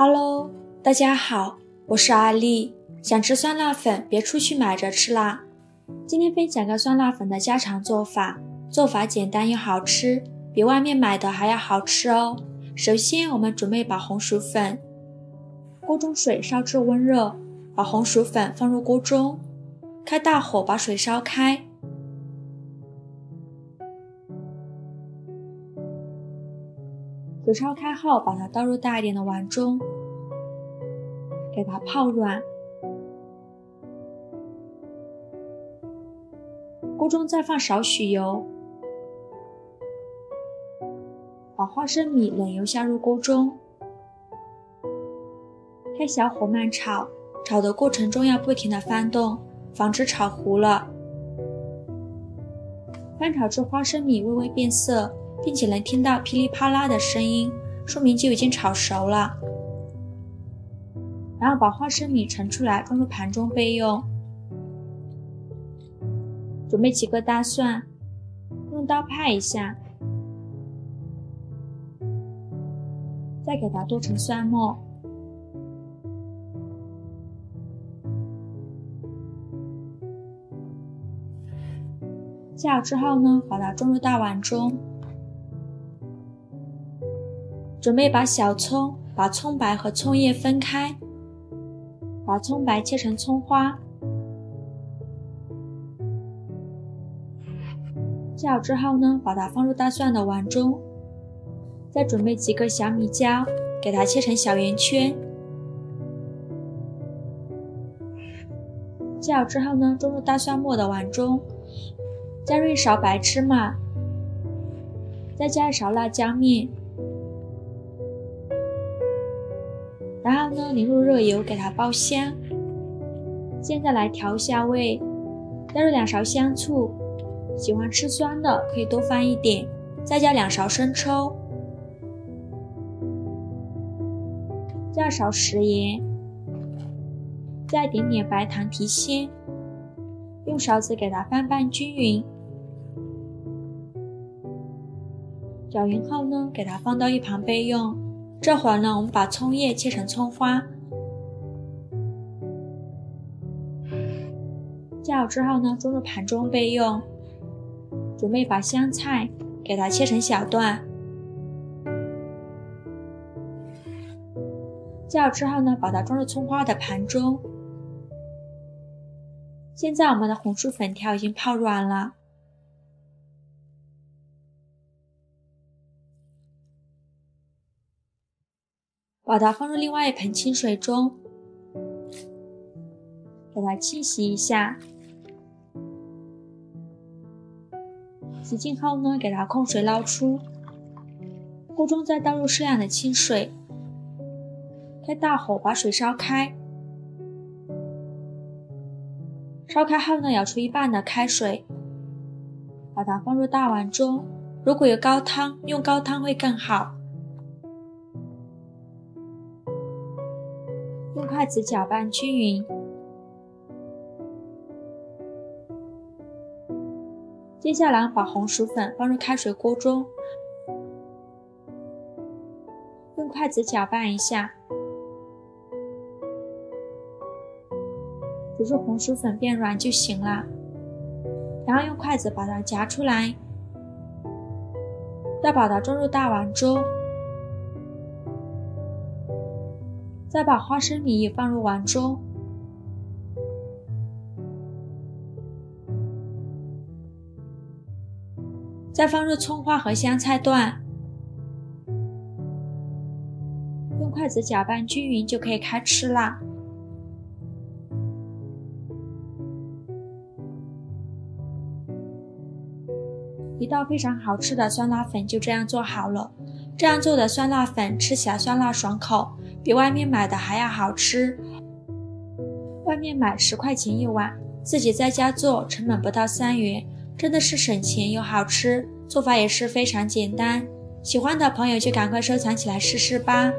Hello， 大家好，我是阿丽。想吃酸辣粉，别出去买着吃啦。今天分享个酸辣粉的家常做法，做法简单又好吃，比外面买的还要好吃哦。首先，我们准备把红薯粉，锅中水烧至温热，把红薯粉放入锅中，开大火把水烧开。水烧开后，把它倒入大一点的碗中，给它泡软。锅中再放少许油，把花生米冷油下入锅中，开小火慢炒，炒的过程中要不停地翻动，防止炒糊了。翻炒至花生米微微变色，并且能听到噼里啪啦的声音，说明就已经炒熟了。然后把花生米盛出来，装入盘中备用。准备几个大蒜，用刀拍一下，再给它剁成蒜末。下好之后呢，把它装入大碗中。准备把小葱，把葱白和葱叶分开，把葱白切成葱花。切好之后呢，把它放入大蒜的碗中，再准备几个小米椒，给它切成小圆圈。切好之后呢，装入大蒜末的碗中，加入一勺白芝麻，再加一勺辣椒面，然后呢，淋入热油给它爆香。现在来调一下味，加入2勺香醋，喜欢吃酸的可以多放一点，再加2勺生抽，加2勺食盐，加一点点白糖提鲜，用勺子给它翻拌均匀。搅匀后呢，给它放到一旁备用。这会儿呢，我们把葱叶切成葱花。切好之后呢，装入盘中备用。准备把香菜给它切成小段。切好之后呢，把它装入葱花的盘中。现在我们的红薯粉条已经泡软了。把它放入另外一盆清水中，给它清洗一下。洗净后呢，给它控水捞出。锅中再倒入适量的清水，开大火把水烧开。烧开后呢，舀出一半的开水，把它放入大碗中。如果有高汤，用高汤会更好。用筷子搅拌均匀。接下来把红薯粉放入开水锅中，用筷子搅拌一下，煮至红薯粉变软就行了。然后用筷子把它夹出来，再把它装入大碗中。再把花生米也放入碗中，再放入葱花和香菜段，用筷子搅拌均匀就可以开吃啦。一道非常好吃的酸辣粉就这样做好了。这样做的酸辣粉吃起来酸辣爽口，比外面买的还要好吃。外面买10块钱一碗，自己在家做成本不到3元，真的是省钱又好吃，做法也是非常简单。喜欢的朋友就赶快收藏起来试试吧。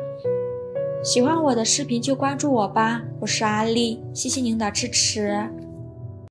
喜欢我的视频就关注我吧，我是阿丽，谢谢您的支持。